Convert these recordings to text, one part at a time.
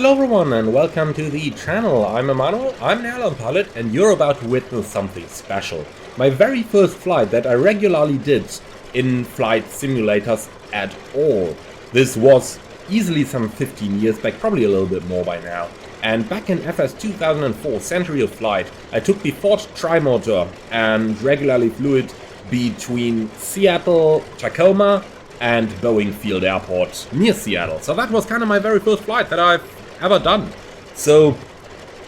Hello everyone and welcome to the channel. I'm Emmanuel, I'm an airline pilot and you're about to witness something special. My very first flight that I regularly did in flight simulators at all. This was easily some 15 years back, probably a little bit more by now. And back in FS 2004, Century of Flight, I took the Ford Trimotor and regularly flew it between Seattle, Tacoma and Boeing Field Airport near Seattle. So that was kind of my very first flight that I've ever done. So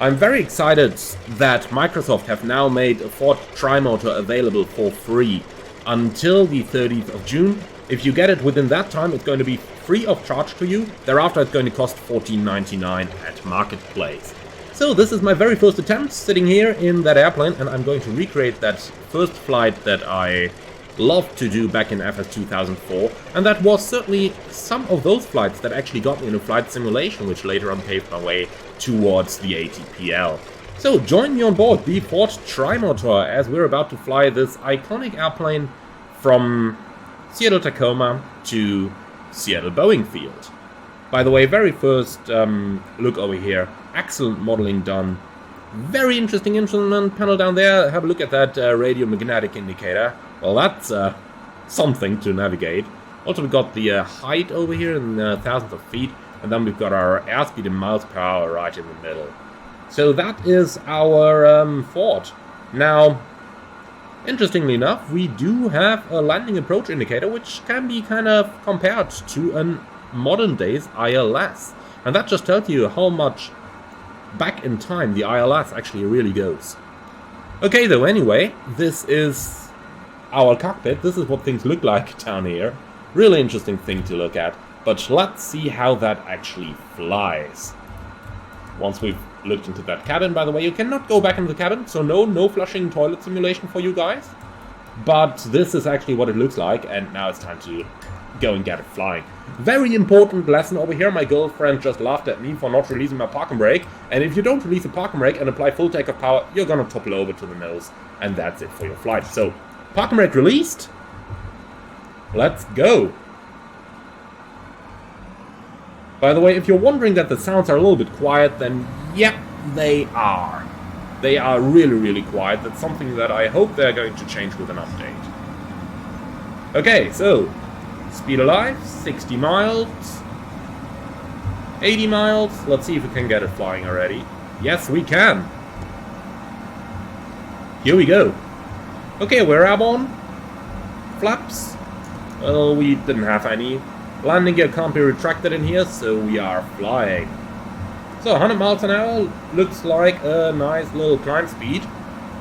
I'm very excited that Microsoft have now made a Ford Trimotor available for free until the 30th of June. If you get it within that time, it's going to be free of charge to you. Thereafter, it's going to cost $14.99 at Marketplace. So this is my very first attempt sitting here in that airplane, and I'm going to recreate that first flight that I loved to do back in FS 2004, and that was certainly some of those flights that actually got me into flight simulation, which later on paved my way towards the ATPL. So join me on board the Ford Trimotor as we're about to fly this iconic airplane from Seattle Tacoma to Seattle Boeing Field. By the way, very first look over here, excellent modeling done. Very interesting instrument panel down there. Have a look at that radio magnetic indicator. Well, that's something to navigate. Also, we've got the height over here in thousands of feet, and then we've got our airspeed in miles per hour right in the middle. So that is our Ford. Now, interestingly enough, we do have a landing approach indicator, which can be kind of compared to a modern days ILS. And that just tells you how much back in time the ILS actually really goes. Okay though, anyway, this is our cockpit. This is what things look like down here. Really interesting thing to look at. But let's see how that actually flies. Once we've looked into that cabin, by the way, you cannot go back into the cabin, so no flushing toilet simulation for you guys. But this is actually what it looks like, and now it's time to go and get it flying. Very important lesson over here. My girlfriend just laughed at me for not releasing my parking brake, and if you don't release a parking brake and apply full takeoff power, you're gonna topple over to the nose, and that's it for your flight. So, parking brake released. Let's go. By the way, if you're wondering that the sounds are a little bit quiet, then yep, they are. They are really, really quiet. That's something that I hope they're going to change with an update. Okay, so speed alive, 60 miles, 80 miles. Let's see if we can get it flying already. Yes, we can. Here we go. Okay, we're airborne. Flaps. Well, we didn't have any. Landing gear can't be retracted in here, so we are flying. So 100 miles an hour looks like a nice little climb speed,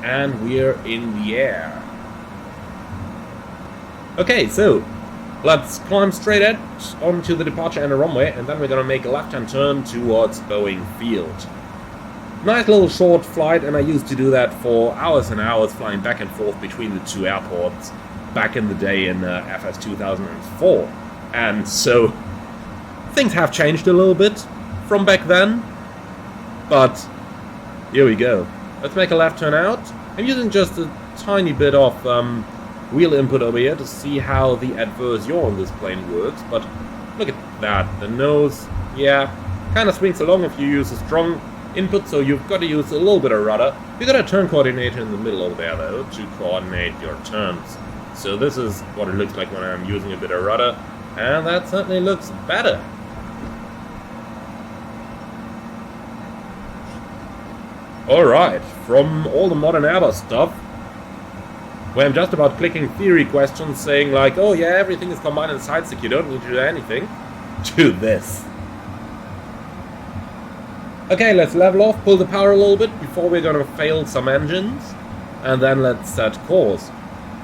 and we're in the air. Okay, so let's climb straight edge onto the departure and the runway, and then we're gonna make a left-hand turn towards Boeing Field. Nice little short flight, and I used to do that for hours and hours, flying back and forth between the two airports back in the day in FS 2004. And so things have changed a little bit from back then, but here we go. Let's make a left turn out. I'm using just a tiny bit of wheel input over here to see how the adverse yaw on this plane works, but look at that. The nose, yeah, kind of swings along if you use a strong input, so you've got to use a little bit of rudder. You've got a turn coordinator in the middle over there though to coordinate your turns. So this is what it looks like when I'm using a bit of rudder, and that certainly looks better. Alright, from all the modern Airbus stuff, where I'm just about clicking theory questions saying like, oh yeah, everything is combined in side stick, you don't need to do anything, to this. Okay, let's level off, pull the power a little bit before we're gonna fail some engines, and then let's set course.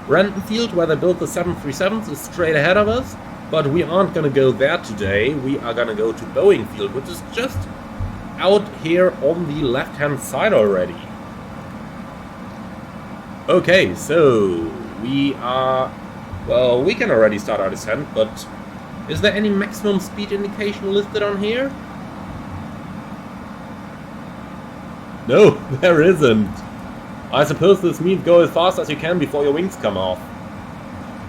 Renton Field, where they built the 737s, is straight ahead of us, but we aren't gonna go there today. We are gonna go to Boeing Field, which is just out here on the left-hand side already. Okay, so we are... well, we can already start our descent, but is there any maximum speed indication listed on here? No, there isn't. I suppose this means go as fast as you can before your wings come off.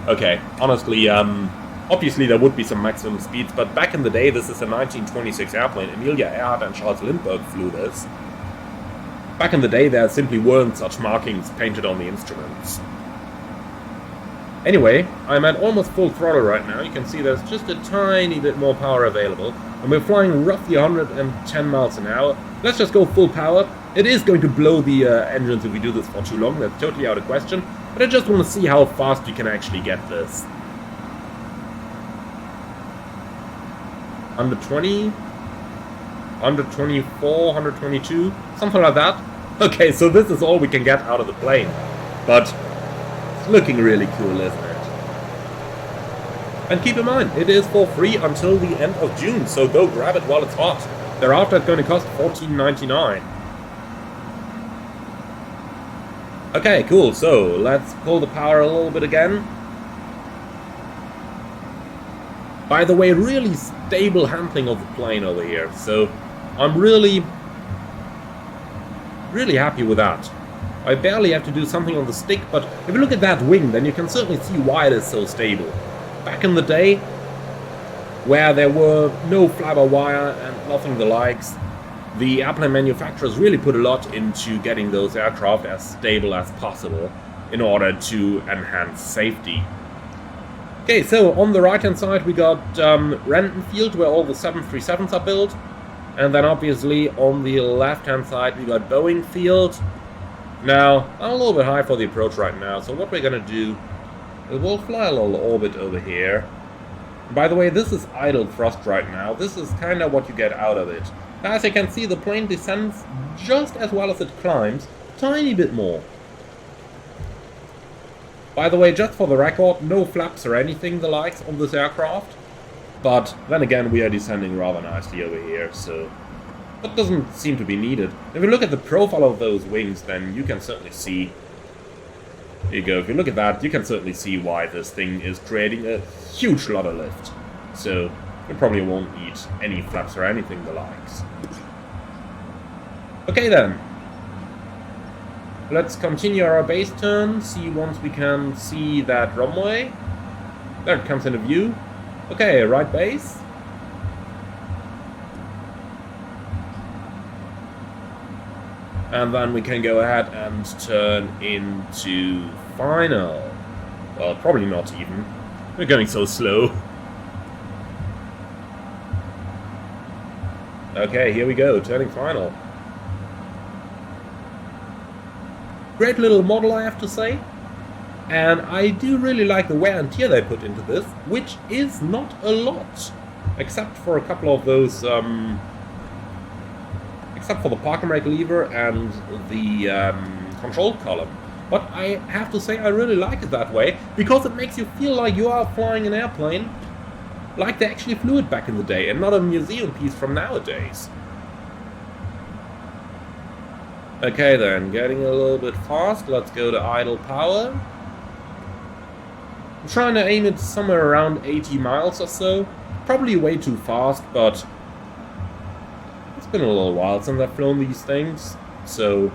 Okay, honestly, Obviously there would be some maximum speeds, but back in the day, this is a 1926 airplane. Amelia Earhart and Charles Lindbergh flew this. Back in the day, there simply weren't such markings painted on the instruments. Anyway, I'm at almost full throttle right now. You can see there's just a tiny bit more power available. And we're flying roughly 110 miles an hour. Let's just go full power. It is going to blow the engines if we do this for too long. That's totally out of question. But I just want to see how fast we can actually get this. 120? 124? 122? Something like that. Okay, so this is all we can get out of the plane. But it's looking really cool, isn't it? And keep in mind, it is for free until the end of June, so go grab it while it's hot. Thereafter, it's going to cost $14.99. Okay, cool. So let's pull the power a little bit again. By the way, really stable handling of the plane over here. So I'm really happy with that. I barely have to do something on the stick, but if you look at that wing, then you can certainly see why it is so stable. Back in the day, where there were no fly-by-wire and nothing the likes, the airplane manufacturers really put a lot into getting those aircraft as stable as possible in order to enhance safety. Okay, so on the right-hand side we got Renton Field, where all the 737s are built. And then obviously on the left-hand side we got Boeing Field. Now, I'm a little bit high for the approach right now, so what we're going to do is we'll fly a little orbit over here. By the way, this is idle thrust right now. This is kind of what you get out of it. As you can see, the plane descends just as well as it climbs, a tiny bit more. By the way, just for the record, no flaps or anything the likes on this aircraft. But then again, we are descending rather nicely over here, so that doesn't seem to be needed. If you look at the profile of those wings, then you can certainly see... There you go, if you look at that, you can certainly see why this thing is creating a huge lot of lift. So, you probably won't need any flaps or anything the likes. Okay then. Let's continue our base turn, see once we can see that runway. There it comes into view. Okay, right base. And then we can go ahead and turn into final. Well, probably not even. We're going so slow. Okay, here we go, turning final. Great little model, I have to say. And I do really like the wear and tear they put into this, which is not a lot. Except for a couple of those, except for the parking brake lever and the control column. But I have to say I really like it that way, because it makes you feel like you are flying an airplane like they actually flew it back in the day, and not a museum piece from nowadays. Okay then, getting a little bit fast, let's go to idle power. I'm trying to aim it somewhere around 80 miles or so. Probably way too fast, but it's been a little while since I've flown these things, so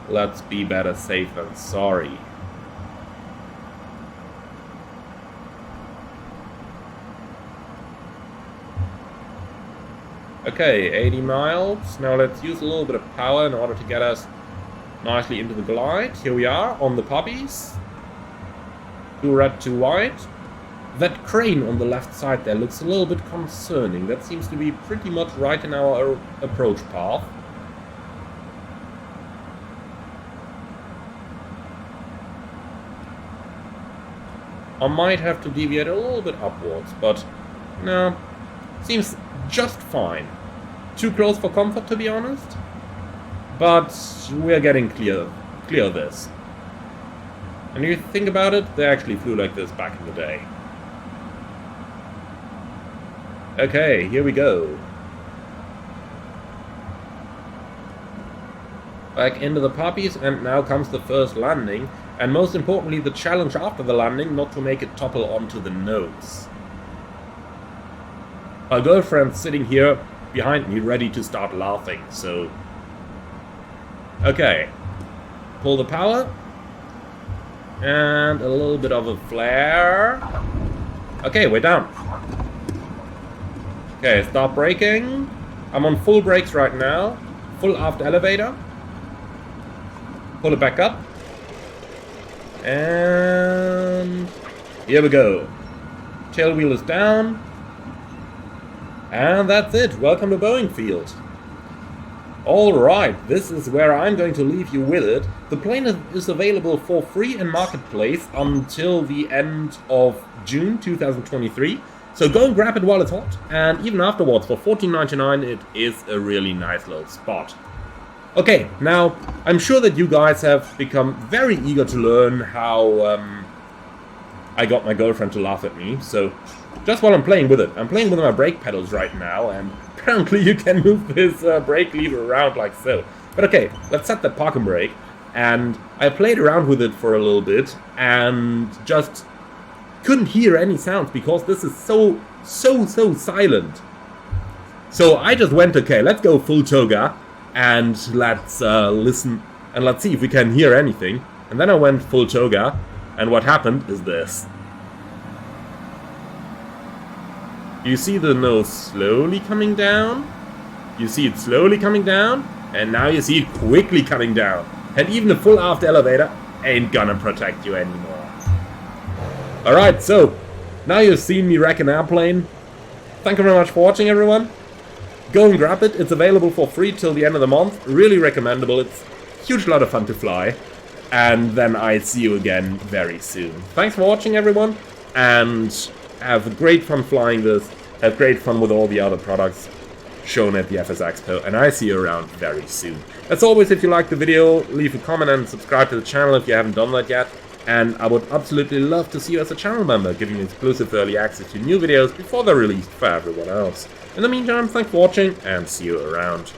let's be better safe than sorry. Okay, 80 miles. Now let's use a little bit of power in order to get us nicely into the glide. Here we are on the poppies. 2 red, 2 white. That crane on the left side there looks a little bit concerning. That seems to be pretty much right in our approach path. I might have to deviate a little bit upwards, but no, seems just fine. Too close for comfort, to be honest, but we're getting clear of this. And if you think about it, they actually flew like this back in the day. Okay, here we go. Back into the poppies, and now comes the first landing. And most importantly, the challenge after the landing, not to make it topple onto the nose. My girlfriend's sitting here behind me, ready to start laughing, so... Okay. Pull the power. And a little bit of a flare. Okay, we're down. Okay, start braking. I'm on full brakes right now. Full aft elevator. Pull it back up. And here we go. Tail wheel is down. And that's it. Welcome to Boeing Field. Alright, this is where I'm going to leave you with it. The plane is available for free in Marketplace until the end of June 2023. So go and grab it while it's hot. And even afterwards, for $14.99, it is a really nice little spot. Okay, now, I'm sure that you guys have become very eager to learn how I got my girlfriend to laugh at me. So, just while I'm playing with it, I'm playing with my brake pedals right now, and apparently you can move this brake lever around like so. But okay, let's set that parking brake. And I played around with it for a little bit, and just couldn't hear any sounds, because this is so silent. So I just went, okay, let's go full toga. And let's listen, and let's see if we can hear anything. And then I went full toga, and what happened is this. You see the nose slowly coming down? You see it slowly coming down? And now you see it quickly coming down. And even the full aft elevator ain't gonna protect you anymore. Alright, so, now you've seen me wreck an airplane. Thank you very much for watching, everyone. Go and grab it. It's available for free till the end of the month. Really recommendable. It's a huge lot of fun to fly. And then I see you again very soon. Thanks for watching, everyone. And have great fun flying this. Have great fun with all the other products shown at the FS Expo. And I see you around very soon. As always, if you liked the video, leave a comment and subscribe to the channel if you haven't done that yet. And I would absolutely love to see you as a channel member, giving you exclusive early access to new videos before they're released for everyone else. In the meantime, thanks for watching, and see you around.